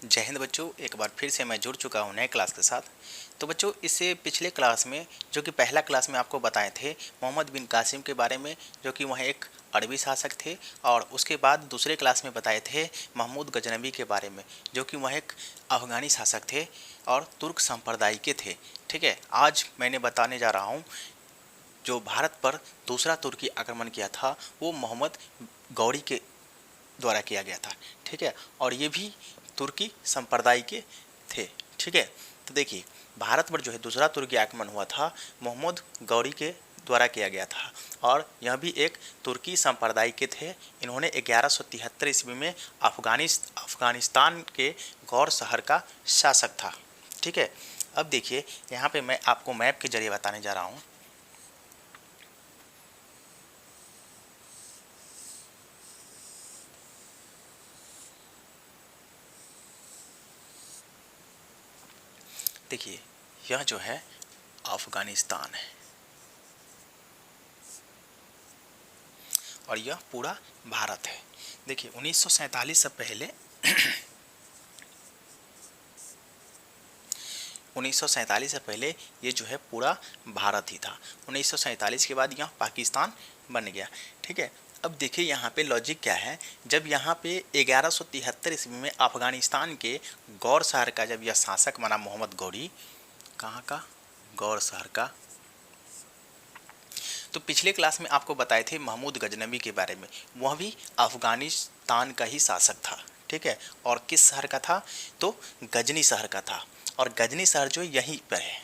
जय हिंद बच्चों, एक बार फिर से मैं जुड़ चुका हूँ नए क्लास के साथ। तो बच्चों, इससे पिछले क्लास में जो कि पहला क्लास में आपको बताए थे मोहम्मद बिन कासिम के बारे में, जो कि वह एक अरबी शासक थे, और उसके बाद दूसरे क्लास में बताए थे महमूद गजनवी के बारे में, जो कि वह एक अफ़गानी शासक थे और तुर्क संप्रदाय के थे। ठीक है, आज मैंने बताने जा रहा हूँ जो भारत पर दूसरा तुर्की आक्रमण किया था वो मोहम्मद गौरी के द्वारा किया गया था। ठीक है, और ये भी तुर्की संप्रदाय के थे। ठीक है, तो देखिए, भारत पर जो है दूसरा तुर्की आक्रमण हुआ था मोहम्मद गौरी के द्वारा किया गया था, और यह भी एक तुर्की संप्रदाय के थे। इन्होंने 1173 ईस्वी में अफगानिस्तान के गौर शहर का शासक था। ठीक है, अब देखिए, यहाँ पे मैं आपको मैप के जरिए बताने जा रहा हूँ। देखिए, यह जो है अफगानिस्तान है और यह पूरा भारत है। देखिए, 1947 से पहले 1947 से पहले ये जो है पूरा भारत ही था। 1947 के बाद यह पाकिस्तान बन गया। ठीक है, अब देखिए यहाँ पे लॉजिक क्या है। जब यहाँ पे 1173 ईस्वी में अफगानिस्तान के गौर शहर का जब यह शासक बना मोहम्मद गौरी, कहाँ का? गौर शहर का। तो पिछले क्लास में आपको बताए थे महमूद गजनवी के बारे में, वह भी अफगानिस्तान का ही शासक था। ठीक है, और किस शहर का था? तो गजनी शहर का था, और गजनी शहर जो यहीं पर है।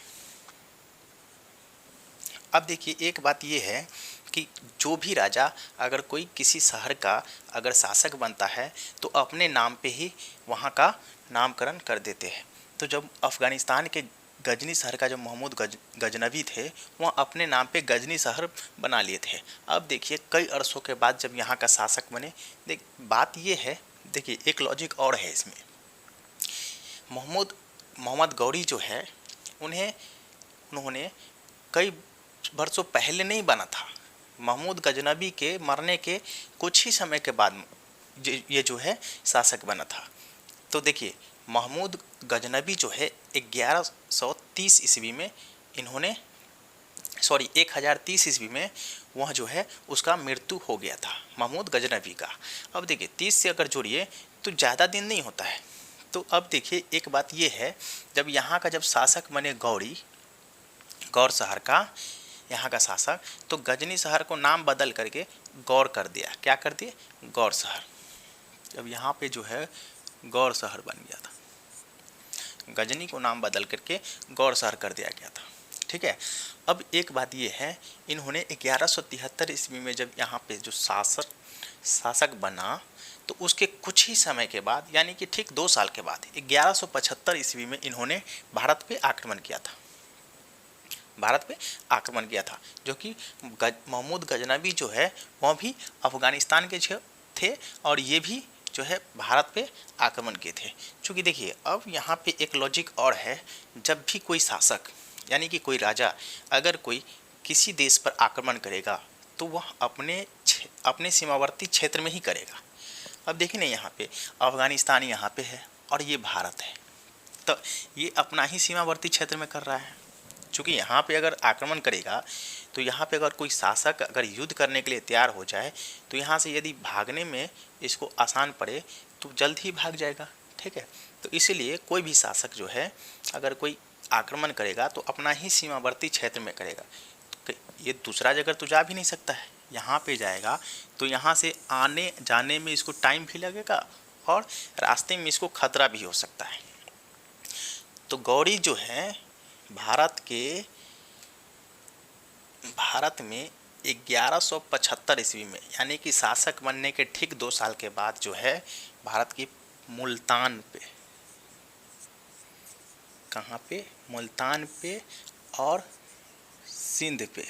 अब देखिए, एक बात यह है कि जो भी राजा अगर कोई किसी शहर का अगर शासक बनता है तो अपने नाम पे ही वहाँ का नामकरण कर देते हैं। तो जब अफगानिस्तान के गजनी शहर का जो महमूद गजनवी थे, वह अपने नाम पे गजनी शहर बना लिए थे। अब देखिए, कई अरसों के बाद जब यहाँ का शासक बने, बात ये है, देखिए एक लॉजिक और है इसमें। मोहम्मद गौरी जो है, उन्होंने कई वर्षों पहले नहीं बना था। महमूद गजनवी के मरने के कुछ ही समय के बाद ये जो है शासक बना था। तो देखिए, महमूद गजनवी जो है 1130 ईस्वी में इन्होंने 1030 ईस्वी में वह जो है उसका मृत्यु हो गया था, महमूद गजनवी का। अब देखिए, 30 से अगर जोड़िए तो ज़्यादा दिन नहीं होता है। तो अब देखिए, एक बात ये है, जब यहाँ का जब शासक बने गौरी, गौर शहर का यहाँ का शासक, तो गजनी शहर को नाम बदल करके गौर कर दिया। क्या कर दिए? गौर शहर। जब यहाँ पे जो है गौर शहर बन गया था, गजनी को नाम बदल करके गौर शहर कर दिया गया था। ठीक है, अब एक बात ये है, इन्होंने 1173 ईस्वी में जब यहाँ पे जो शासक बना, तो उसके कुछ ही समय के बाद, यानी कि ठीक 2 साल के बाद 1175 ईस्वी में इन्होंने भारत पे आक्रमण किया था। भारत पे आक्रमण किया था, जो कि महमूद गजनवी जो है वह भी अफगानिस्तान के थे, और ये भी जो है भारत पे आक्रमण किए थे। क्योंकि देखिए, अब यहाँ पे एक लॉजिक और है, जब भी कोई शासक यानी कि कोई राजा अगर कोई किसी देश पर आक्रमण करेगा तो वह अपने सीमावर्ती क्षेत्र में ही करेगा। अब देखिए ना, यहाँ पे अफगानिस्तान यहाँ पे है और ये भारत है, तो ये अपना ही सीमावर्ती क्षेत्र में कर रहा है। चूँकि यहाँ पे अगर आक्रमण करेगा तो यहाँ पे अगर कोई शासक अगर युद्ध करने के लिए तैयार हो जाए तो यहाँ से यदि भागने में इसको आसान पड़े तो जल्द ही भाग जाएगा। ठीक है, तो इसीलिए कोई भी शासक जो है अगर कोई आक्रमण करेगा तो अपना ही सीमावर्ती क्षेत्र में करेगा। तो ये दूसरा जगह तो जा भी नहीं सकता है, यहाँ पे जाएगा तो यहाँ से आने जाने में इसको टाइम भी लगेगा और रास्ते में इसको खतरा भी हो सकता है। तो गौरी जो है भारत में 1175 ईस्वी में, यानी कि शासक बनने के ठीक 2 साल के बाद जो है भारत की मुल्तान पे, कहाँ पे? मुल्तान पे और सिंध पे,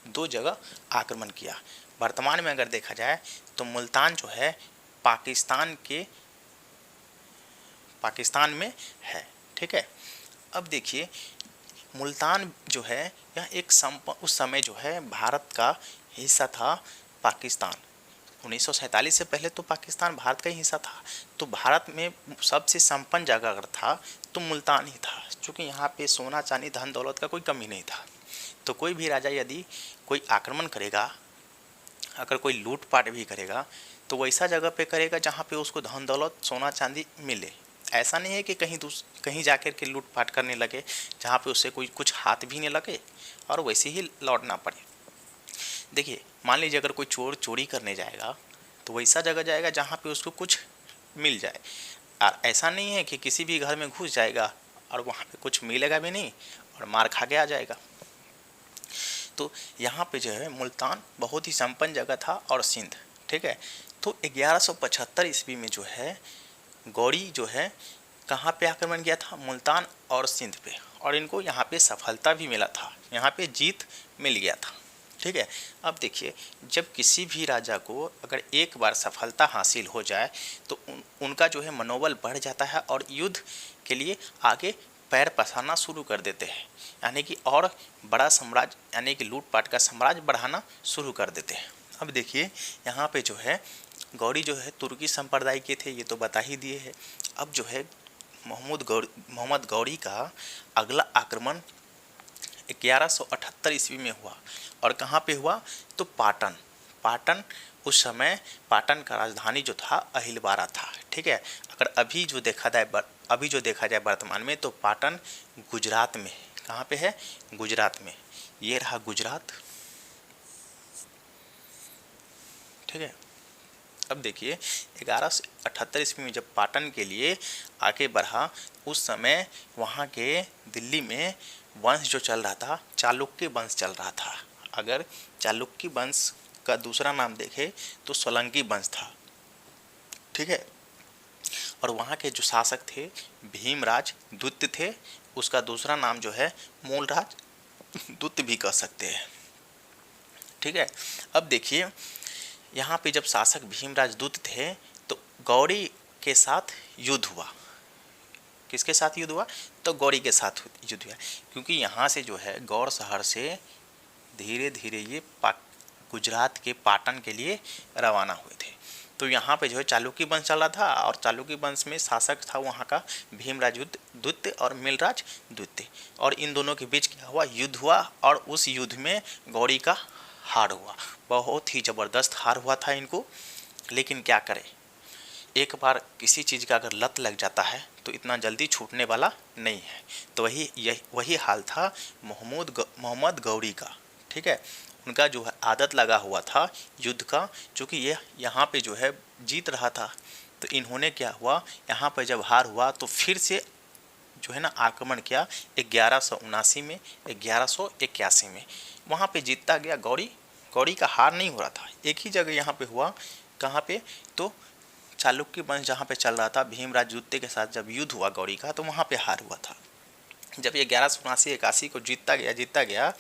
2 जगह आक्रमण किया। वर्तमान में अगर देखा जाए तो मुल्तान जो है पाकिस्तान में है। ठीक है, अब देखिए, मुल्तान जो है यह उस समय जो है भारत का हिस्सा था पाकिस्तान, 1947 से पहले तो पाकिस्तान भारत का ही हिस्सा था। तो भारत में सबसे संपन्न जगह अगर था तो मुल्तान ही था, क्योंकि यहाँ पे सोना चांदी धन दौलत का कोई कमी नहीं था। तो कोई भी राजा यदि कोई आक्रमण करेगा, अगर कोई लूटपाट भी करेगा, तो वैसा जगह पे करेगा जहाँ पे उसको धन दौलत सोना चांदी मिले। ऐसा नहीं है कि कहीं जाकर के लूटपाट करने लगे जहाँ पे उससे कोई कुछ हाथ भी नहीं लगे और वैसे ही लौटना पड़े। देखिए, मान लीजिए अगर कोई चोर चोरी करने जाएगा तो वैसा जगह जाएगा जहाँ पे उसको कुछ मिल जाए, और ऐसा नहीं है कि किसी भी घर में घुस जाएगा और वहाँ पे कुछ मिलेगा भी नहीं और मार खा के आ जाएगा। तो यहाँ पे जो है मुल्तान बहुत ही संपन्न जगह था और सिंध, ठीक है। तो 1175 ईस्वी में जो है गौरी जो है कहाँ पे आक्रमण किया था, मुल्तान और सिंध पे, और इनको यहाँ पे सफलता भी मिला था, यहाँ पे जीत मिल गया था, ठीक है। अब देखिए, जब किसी भी राजा को अगर एक बार सफलता हासिल हो जाए तो उनका जो है मनोबल बढ़ जाता है और युद्ध के लिए आगे पैर पसारना शुरू कर देते हैं, यानी कि और बड़ा साम्राज्य यानी कि लूटपाट का साम्राज्य बढ़ाना शुरू कर देते हैं। अब देखिए, यहाँ पे जो है गौरी जो है तुर्की संप्रदाय के थे, ये तो बता ही दिए है। अब जो है मोहम्मद गौरी का अगला आक्रमण 1178 ईस्वी में हुआ, और कहाँ पे हुआ, तो पाटन उस समय पाटन का राजधानी जो था अहिलवारा था, ठीक है। अगर अभी जो देखा जाए वर्तमान में, तो पाटन गुजरात में, कहाँ पे है, गुजरात में, ये रहा गुजरात, ठीक है। अब देखिए, 1178 ईस्वी में जब पाटन के लिए आगे बढ़ा, उस समय वहाँ के दिल्ली में वंश जो चल रहा था, चालुक्य वंश चल रहा था। अगर चालुक्य वंश का दूसरा नाम देखें तो सोलंकी वंश था, ठीक है। और वहाँ के जो शासक थे भीमराज द्वितीय थे, उसका दूसरा नाम जो है मूलराज द्वितीय भी कह सकते हैं, ठीक है। अब देखिए, यहाँ पे जब शासक भीमराज द्वितीय थे तो गौरी के साथ युद्ध हुआ। किसके साथ युद्ध हुआ, तो गौरी के साथ युद्ध हुआ, क्योंकि यहाँ से जो है गौर शहर से धीरे धीरे ये गुजरात के पाटन के लिए रवाना हुए थे। तो यहाँ पे जो है चालुक्य वंश चल रहा था, और चालुक्य वंश में शासक था वहाँ का भीमराज द्वितीय और मिलराज द्वितीय, और इन दोनों के बीच क्या हुआ, युद्ध हुआ, और उस युद्ध में गौरी का हार हुआ। बहुत ही ज़बरदस्त हार हुआ था इनको, लेकिन क्या करें, एक बार किसी चीज़ का अगर लत लग जाता है तो इतना जल्दी छूटने वाला नहीं है। तो वही हाल था मोहम्मद गौरी का, ठीक है। उनका जो है आदत लगा हुआ था युद्ध का, चूँकि ये यहाँ पे जो है जीत रहा था, तो इन्होंने क्या हुआ, यहाँ पे जब हार हुआ तो फिर से जो है ना आक्रमण किया 1179 में, 1181 में। वहाँ पे जीतता गया गौरी का हार नहीं हो रहा था। एक ही जगह यहाँ पे हुआ, कहाँ पे, तो चालुक्य वंश जहाँ पे चल रहा था भीमराज द्वितीय के साथ जब युद्ध हुआ गौरी का, तो वहाँ पे हार हुआ था। जब 1179-81 को जीतता गया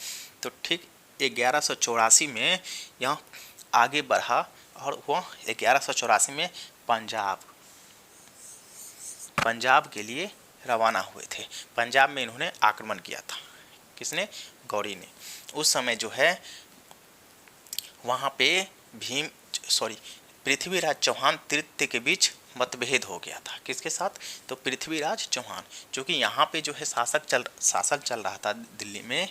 तो ठीक 1184 में यहाँ आगे बढ़ा, और वह 1184 में पंजाब के लिए रवाना हुए थे। पंजाब में इन्होंने आक्रमण किया था, किसने, गौरी ने। उस समय जो है वहाँ पे पृथ्वीराज चौहान तृतीय के बीच मतभेद हो गया था। किसके साथ, तो पृथ्वीराज चौहान, जो कि यहाँ पे जो है शासक चल रहा था दिल्ली में,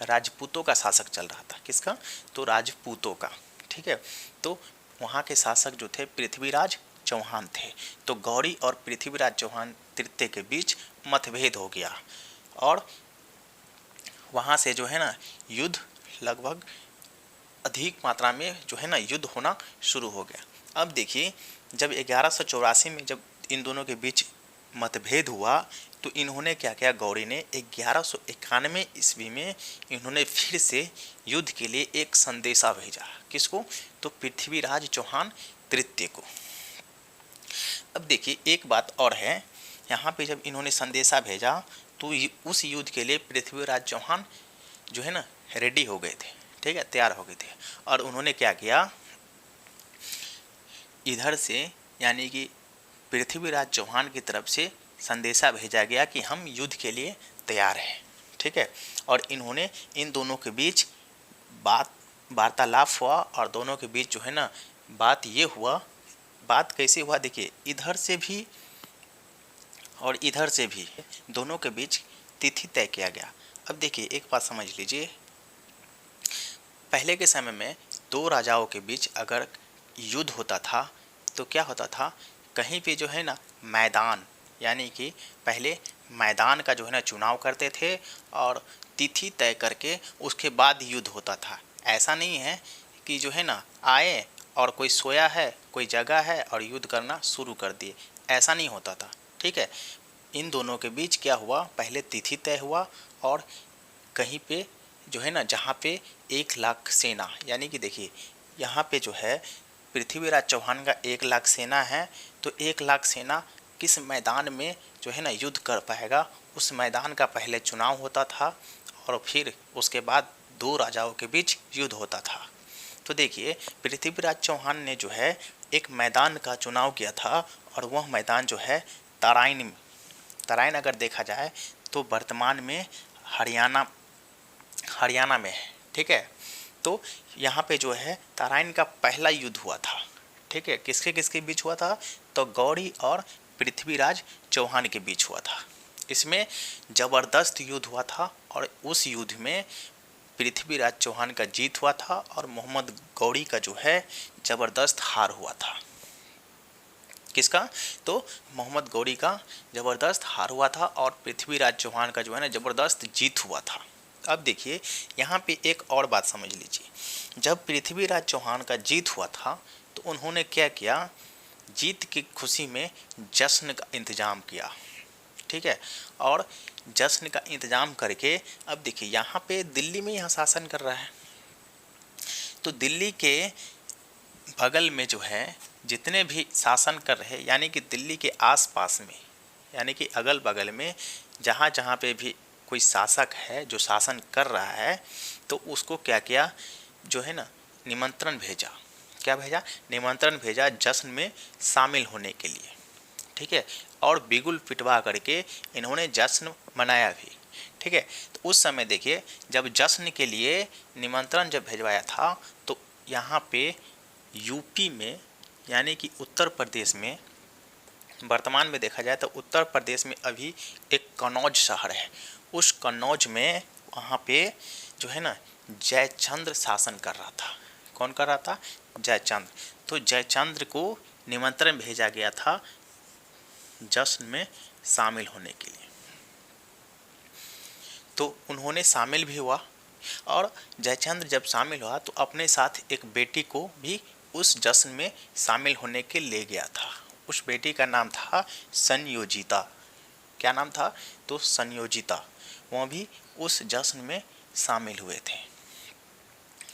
राजपूतों का शासक चल रहा था। किसका, तो राजपूतों का, ठीक है। तो वहाँ के शासक जो थे पृथ्वीराज चौहान थे। तो गौरी और पृथ्वीराज चौहान तृतीय के बीच मतभेद हो गया, और वहाँ से जो है ना युद्ध लगभग अधिक मात्रा में जो है ना युद्ध होना शुरू हो गया। अब देखिए, जब 1184 में जब इन दोनों के बीच मतभेद हुआ, तो इन्होंने क्या किया, गौरी ने 1191 ईस्वी में इन्होंने फिर से युद्ध के लिए एक संदेशा भेजा। किसको, तो पृथ्वीराज चौहान तृतीय को। अब देखिए, एक बात और है, यहाँ पे जब इन्होंने संदेशा भेजा तो उस युद्ध के लिए पृथ्वीराज चौहान जो है ना रेडी हो गए थे, ठीक है, तैयार हो गए थे। और उन्होंने क्या किया, इधर से यानी कि पृथ्वीराज चौहान की तरफ से संदेशा भेजा गया कि हम युद्ध के लिए तैयार हैं, ठीक है। और इन्होंने इन दोनों के बीच बात वार्तालाप हुआ और दोनों के बीच जो है ना बात ये हुआ। बात कैसे हुआ देखिए, इधर से भी और इधर से भी दोनों के बीच तिथि तय किया गया। अब देखिए एक बात समझ लीजिए, पहले के समय में दो राजाओं के बीच अगर युद्ध होता था तो क्या होता था, कहीं पे जो है ना मैदान, यानी कि पहले मैदान का जो है ना चुनाव करते थे और तिथि तय करके उसके बाद युद्ध होता था। ऐसा नहीं है कि जो है ना आए और कोई सोया है, कोई जगह है और युद्ध करना शुरू कर दिए, ऐसा नहीं होता था। ठीक है, इन दोनों के बीच क्या हुआ, पहले तिथि तय हुआ और कहीं पे जो है ना जहाँ पे 1 लाख सेना, यानी कि देखिए यहाँ पे जो है पृथ्वीराज चौहान का 1 लाख सेना है, तो 1 लाख सेना किस मैदान में जो है ना युद्ध कर पाएगा, उस मैदान का पहले चुनाव होता था और फिर उसके बाद दो राजाओं के बीच युद्ध होता था। तो देखिए पृथ्वीराज चौहान ने जो है एक मैदान का चुनाव किया था और वह मैदान जो है तराइन, तराइन अगर देखा जाए तो वर्तमान में हरियाणा में है। ठीक है, तो यहाँ पे जो है तराइन का पहला युद्ध हुआ था। ठीक है, किसके किसके बीच हुआ था, तो गौरी और पृथ्वीराज चौहान के बीच हुआ था। इसमें जबरदस्त युद्ध हुआ था और उस युद्ध में पृथ्वीराज चौहान का जीत हुआ था और मोहम्मद गौरी का जो है जबरदस्त हार हुआ था। किसका, तो मोहम्मद गौरी का जबरदस्त हार हुआ था और पृथ्वीराज चौहान का जो है ना जबरदस्त जीत हुआ था। अब देखिए यहाँ पे एक और बात समझ लीजिए, जब पृथ्वीराज चौहान का जीत हुआ था तो उन्होंने क्या किया, जीत की खुशी में जश्न का इंतजाम किया। ठीक है, और जश्न का इंतजाम करके अब देखिए यहाँ पे दिल्ली में यहाँ शासन कर रहा है, तो दिल्ली के बगल में जो है जितने भी शासन कर रहे, यानी कि दिल्ली के आसपास में, यानी कि अगल बगल में जहाँ जहाँ पे भी कोई शासक है जो शासन कर रहा है, तो उसको क्या किया, जो है ना निमंत्रण भेजा। क्या भेजा, निमंत्रण भेजा जश्न में शामिल होने के लिए। ठीक है, और बिगुल पिटवा करके इन्होंने जश्न मनाया भी। ठीक है, तो उस समय देखिए जब जश्न के लिए निमंत्रण जब भेजवाया था तो यहाँ पे यूपी में, यानी कि उत्तर प्रदेश में, वर्तमान में देखा जाए तो उत्तर प्रदेश में अभी एक कन्नौज शहर है, उस कन्नौज में वहाँ पे जो है ना जयचंद्र शासन कर रहा था। कौन कर रहा था, जयचंद्र। तो जयचंद्र को निमंत्रण भेजा गया था जश्न में शामिल होने के लिए, तो उन्होंने शामिल भी हुआ और जयचंद्र जब शामिल हुआ तो अपने साथ एक बेटी को भी उस जश्न में शामिल होने के ले गया था। उस बेटी का नाम था संयोजिता। क्या नाम था, तो संयोजिता। वह भी उस जश्न में शामिल हुए थे।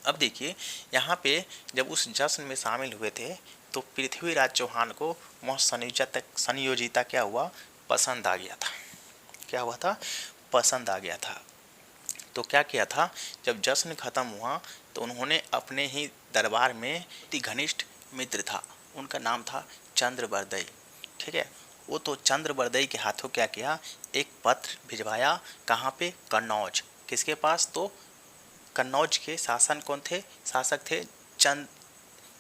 अब देखिए यहाँ पे जब उस जश्न में शामिल हुए थे तो पृथ्वीराज चौहान को वह संयोजिता क्या हुआ, पसंद आ गया था। क्या हुआ था, पसंद आ गया था। तो क्या किया था, जब जश्न खत्म हुआ तो उन्होंने अपने ही दरबार में एक घनिष्ठ मित्र था, उनका नाम था चंद्रबरदई। ठीक है, वो तो चंद्रबरदई के हाथों क्या किया, एक पत्र भिजवाया। कहाँ पे, कन्नौज। किसके पास, तो कन्नौज के शासन कौन थे, शासक थे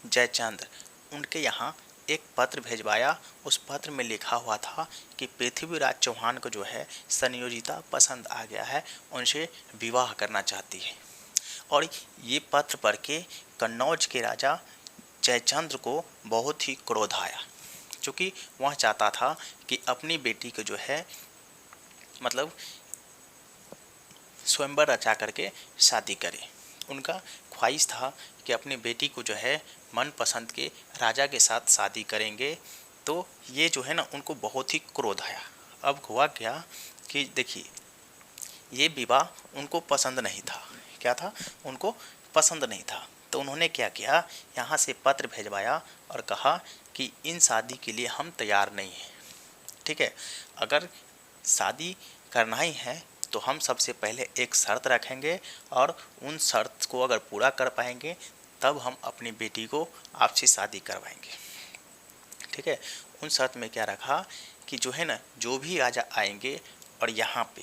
जयचंद्र। उनके यहाँ एक पत्र भेजवाया। उस पत्र में लिखा हुआ था कि पृथ्वीराज चौहान को जो है संयोजिता पसंद आ गया है, उनसे विवाह करना चाहती है। और ये पत्र पढ़ के कन्नौज के राजा जयचंद्र को बहुत ही क्रोध आया, क्योंकि वह चाहता था कि अपनी बेटी को जो है मतलब स्वयंवर रचा करके शादी करे। उनका ख्वाहिश था कि अपनी बेटी को जो है मनपसंद के राजा के साथ शादी करेंगे। तो ये जो है ना उनको बहुत ही क्रोध आया। अब हुआ क्या कि देखिए ये विवाह उनको पसंद नहीं था। क्या था, उनको पसंद नहीं था। तो उन्होंने क्या किया, यहाँ से पत्र भेजवाया और कहा कि इन शादी के लिए हम तैयार नहीं हैं। ठीक है, अगर शादी करना ही है तो हम सबसे पहले एक शर्त रखेंगे और उन शर्त को अगर पूरा कर पाएंगे तब हम अपनी बेटी को आपसे शादी करवाएंगे। ठीक है, उन शर्त में क्या रखा कि जो है ना जो भी राजा आएंगे और यहाँ पे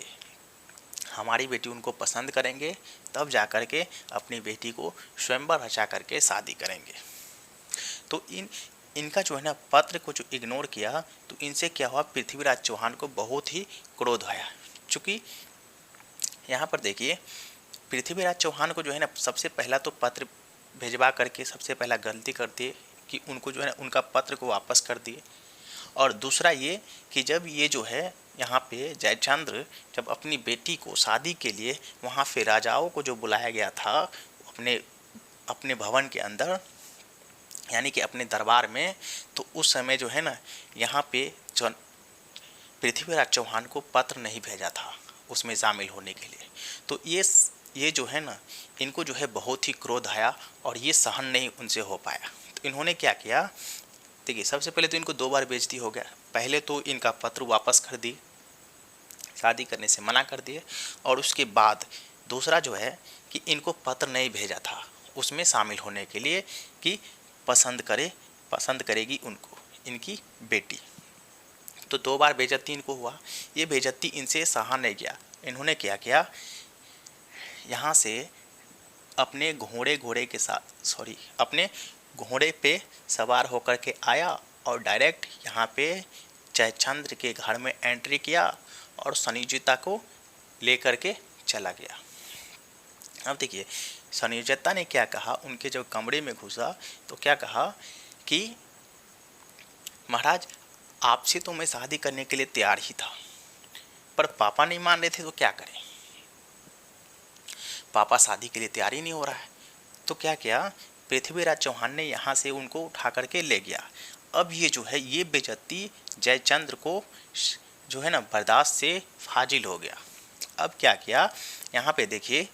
हमारी बेटी उनको पसंद करेंगे, तब जा कर के अपनी बेटी को स्वयंवर रचा करके शादी करेंगे। तो इनका जो है ना पत्र को जो इग्नोर किया, तो इनसे क्या हुआ, पृथ्वीराज चौहान को बहुत ही क्रोध आया। चूँकि यहाँ पर देखिए, पृथ्वीराज चौहान को जो है ना सबसे पहला तो पत्र भेजवा करके सबसे पहला गलती कर दिए कि उनको जो है ना उनका पत्र को वापस कर दिए। और दूसरा ये कि जब ये जो है यहाँ पे जयचंद्र जब अपनी बेटी को शादी के लिए वहाँ पे राजाओं को जो बुलाया गया था अपने अपने भवन के अंदर, यानी कि अपने दरबार में, तो उस समय जो है ना यहाँ पे जो पृथ्वीराज चौहान को पत्र नहीं भेजा था उसमें शामिल होने के लिए। तो ये जो है ना इनको जो है बहुत ही क्रोध आया और ये सहन नहीं उनसे हो पाया। तो इन्होंने क्या किया, देखिए सबसे पहले तो इनको 2 बार बेइज्जती हो गया। पहले तो इनका पत्र वापस कर दी, शादी करने से मना कर दिए, और उसके बाद दूसरा जो है कि इनको पत्र नहीं भेजा था उसमें शामिल होने के लिए कि पसंद करेगी उनको इनकी बेटी। तो 2 बार बेइज्जती इनको हुआ। ये बेइज्जती इनसे सहा नहीं गया। इन्होंने क्या किया, यहाँ से अपने घोड़े पे सवार होकर के आया और डायरेक्ट यहाँ पे जयचंद्र के घर में एंट्री किया और संयोजिता को लेकर के चला गया। अब देखिए संयोजिता ने क्या कहा, उनके जब कमरे में घुसा तो क्या कहा कि महाराज आपसे तो मैं शादी करने के लिए तैयार ही था, पर पापा नहीं मान रहे थे, तो क्या करें, पापा शादी के लिए तैयार ही नहीं हो रहा है। तो क्या किया, पृथ्वीराज चौहान ने यहाँ से उनको उठा करके ले गया। अब ये जो है ये बेइज्जती जयचंद्र को जो है ना बर्दाश्त से फाजिल हो गया। अब क्या किया, यहाँ पे देखिए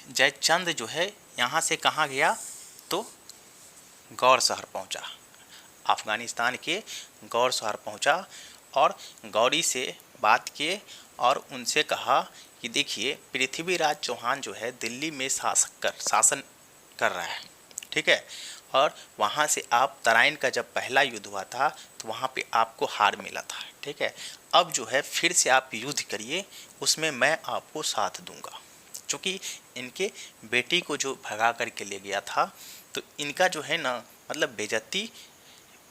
जयचंद्र जो है यहाँ से कहाँ गया, तो गौर शहर पहुँचा, अफगानिस्तान के गौर शहर पहुँचा और गौरी से बात किए और उनसे कहा कि देखिए पृथ्वीराज चौहान जो है दिल्ली में शासन कर रहा है, ठीक है, और वहाँ से आप तराइन का जब पहला युद्ध हुआ था तो वहाँ पे आपको हार मिला था, ठीक है। अब जो है फिर से आप युद्ध करिए, उसमें मैं आपको साथ दूंगा। क्योंकि इनके बेटी को जो भगा करके ले गया था, तो इनका जो है ना मतलब बेइज्जती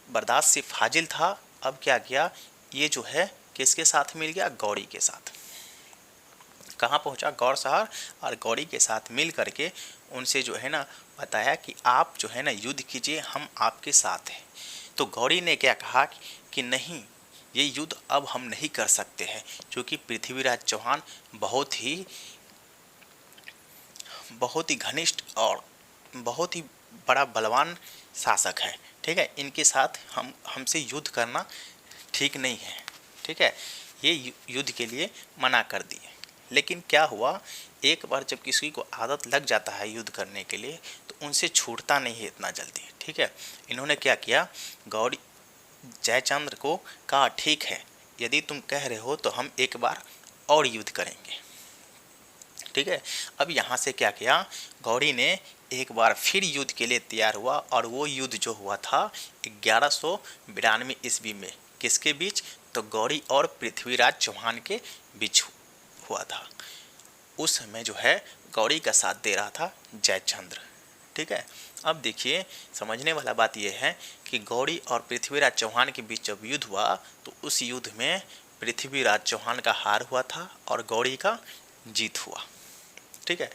बर्दाश्त से फाजिल था। अब क्या किया, ये जो है किसके साथ मिल गया, गौरी के साथ। कहाँ पहुँचा, गौर शहर, और गौरी के साथ मिल करके उनसे जो है ना बताया कि आप जो है ना युद्ध कीजिए, हम आपके साथ हैं। तो गौरी ने क्या कहा कि नहीं, ये युद्ध अब हम नहीं कर सकते हैं, क्योंकि पृथ्वीराज चौहान बहुत ही घनिष्ठ और बहुत ही बड़ा बलवान शासक है, ठीक है, इनके साथ हमसे युद्ध करना ठीक नहीं है, ठीक है। ये युद्ध के लिए मना कर दिए। लेकिन क्या हुआ, एक बार जब किसी को आदत लग जाता है युद्ध करने के लिए तो उनसे छूटता नहीं है इतना जल्दी, ठीक है। इन्होंने क्या किया, गौरी जयचंद्र को कहा ठीक है, यदि तुम कह रहे हो तो हम एक बार और युद्ध करेंगे, ठीक है। अब यहाँ से क्या किया, गौरी ने एक बार फिर युद्ध के लिए तैयार हुआ, और वो युद्ध जो हुआ था 1192 ईस्वी में, किसके बीच, तो गौरी और पृथ्वीराज चौहान के बीच हुआ था। उस समय जो है गौरी का साथ दे रहा था जयचंद्र, ठीक है। अब देखिए समझने वाला बात यह है कि गौरी और पृथ्वीराज चौहान के बीच जब युद्ध हुआ तो उस युद्ध में पृथ्वीराज चौहान का हार हुआ था और गौरी का जीत हुआ, ठीक है।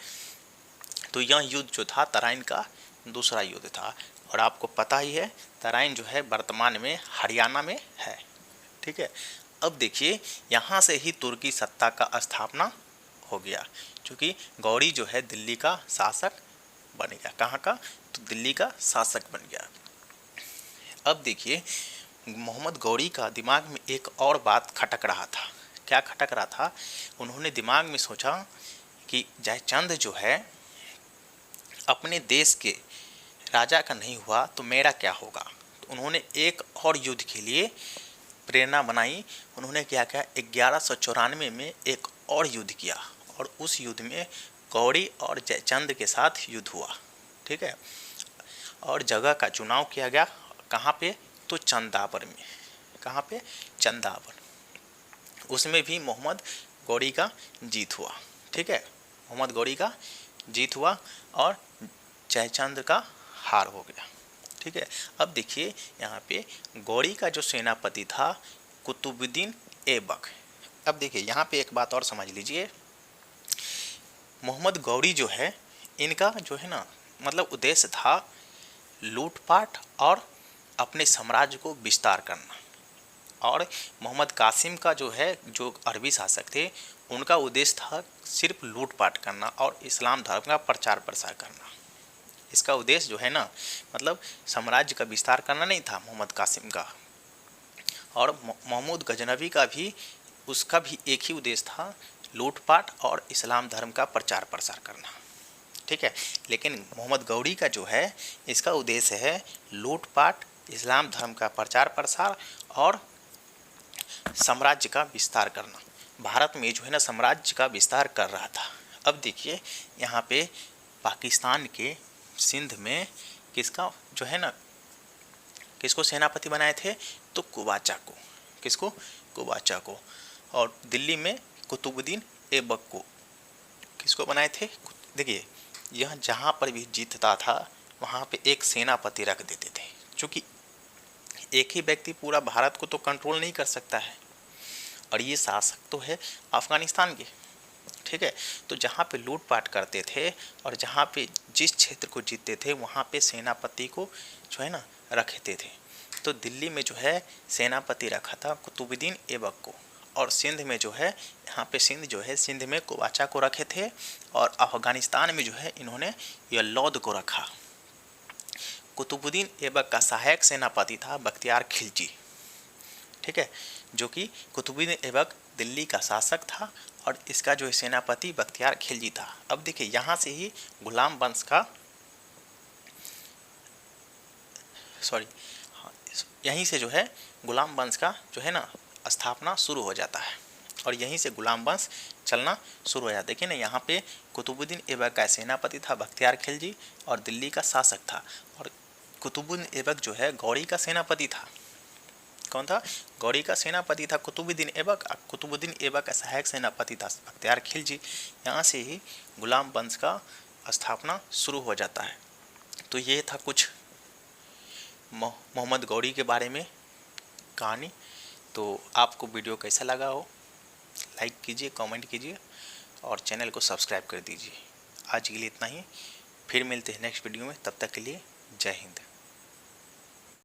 तो यह युद्ध जो था तराइन का दूसरा युद्ध था, और आपको पता ही है तराइन जो है वर्तमान में हरियाणा में है, ठीक है। अब देखिए यहाँ से ही तुर्की सत्ता का स्थापना हो गया, क्योंकि गौरी जो है दिल्ली का शासक बन गया। कहाँ का, तो दिल्ली का शासक बन गया। अब देखिए मोहम्मद गौरी का दिमाग में एक और बात खटक रहा था। क्या खटक रहा था, उन्होंने दिमाग में सोचा कि जयचंद्र जो है अपने देश के राजा का नहीं हुआ तो मेरा क्या होगा। तो उन्होंने एक और युद्ध के लिए प्रेरणा बनाई। उन्होंने क्या किया, 1194 में एक और युद्ध किया, और उस युद्ध में गौरी और जयचंद्र के साथ युद्ध हुआ, ठीक है। और जगह का चुनाव किया गया, कहाँ पे, तो चंदावर में। कहाँ पे, चंदावर। उसमें भी मोहम्मद गौरी का जीत हुआ। ठीक है, मोहम्मद गौरी का जीत हुआ और जयचंद्र का हार हो गया। ठीक है, अब देखिए यहाँ पे गौरी का जो सेनापति था कुतुबुद्दीन ऐबक। अब देखिए यहाँ पे एक बात और समझ लीजिए, मोहम्मद गौरी जो है इनका जो है ना मतलब उद्देश्य था लूटपाट और अपने साम्राज्य को विस्तार करना, और मोहम्मद कासिम का जो है जो अरबी शासक थे उनका उद्देश्य था सिर्फ लूटपाट करना और इस्लाम धर्म का प्रचार प्रसार करना। इसका उद्देश्य जो है ना मतलब साम्राज्य का विस्तार करना नहीं था मोहम्मद कासिम का, और महमूद गजनवी का भी उसका भी एक ही उद्देश्य था लूटपाट और इस्लाम धर्म का प्रचार प्रसार करना। ठीक है, लेकिन मोहम्मद गौरी का जो है इसका उद्देश्य है लूटपाट, इस्लाम धर्म का प्रचार प्रसार और साम्राज्य का विस्तार करना। भारत में जो है ना साम्राज्य का विस्तार कर रहा था। अब देखिए यहाँ पे पाकिस्तान के सिंध में किसका जो है ना किसको सेनापति बनाए थे तो कुबाचा को, किसको कुबाचा को, और दिल्ली में कुतुबुद्दीन ऐबक को किसको बनाए थे। देखिए यह जहाँ पर भी जीतता था वहाँ पे एक सेनापति रख देते थे, क्योंकि एक ही व्यक्ति पूरा भारत को तो कंट्रोल नहीं कर सकता है, और ये शासक तो है अफगानिस्तान के। ठीक है, तो जहाँ पे लूटपाट करते थे और जहाँ पे जिस क्षेत्र को जीतते थे वहाँ पे सेनापति को जो है ना रखते थे। तो दिल्ली में जो है सेनापति रखा था कुतुबुद्दीन ऐबक को, और सिंध में जो है यहाँ पे सिंध जो है सिंध में कुबाचा को रखे थे, और अफगानिस्तान में जो है इन्होंने यल्लौद को रखा। कुतुबुद्दीन ऐबक का सहायक सेनापति था बख्तियार खिलजी। ठीक है, जो कि कुतुबुद्दीन ऐबक दिल्ली का शासक था और इसका जो सेनापति बख्तियार खिलजी था। अब देखिए यहाँ से ही गुलाम वंश का यहीं से जो है गुलाम वंश का जो है ना स्थापना शुरू हो जाता है, और यहीं से गुलाम वंश चलना शुरू हो जाता है। देखिए ना यहाँ पे कुतुबुद्दीन ऐबक का सेनापति था बख्तियार खिलजी और दिल्ली का शासक था, और कुतुबुद्दीन ऐबक जो है गौरी का सेनापति था। कौन था? गौरी का सेनापति था कुतुबुद्दीन ऐबक, कुतुबुद्दीन ऐबक का सहायक सेनापति था बख्तियार खिलजी। यहाँ से ही गुलाम वंश का स्थापना शुरू हो जाता है। तो ये था कुछ मोहम्मद गौरी के बारे में कहानी। तो आपको वीडियो कैसा लगा हो लाइक कीजिए, कमेंट कीजिए और चैनल को सब्सक्राइब कर दीजिए। आज के लिए इतना ही, फिर मिलते हैं नेक्स्ट वीडियो में, तब तक के लिए जय हिंद।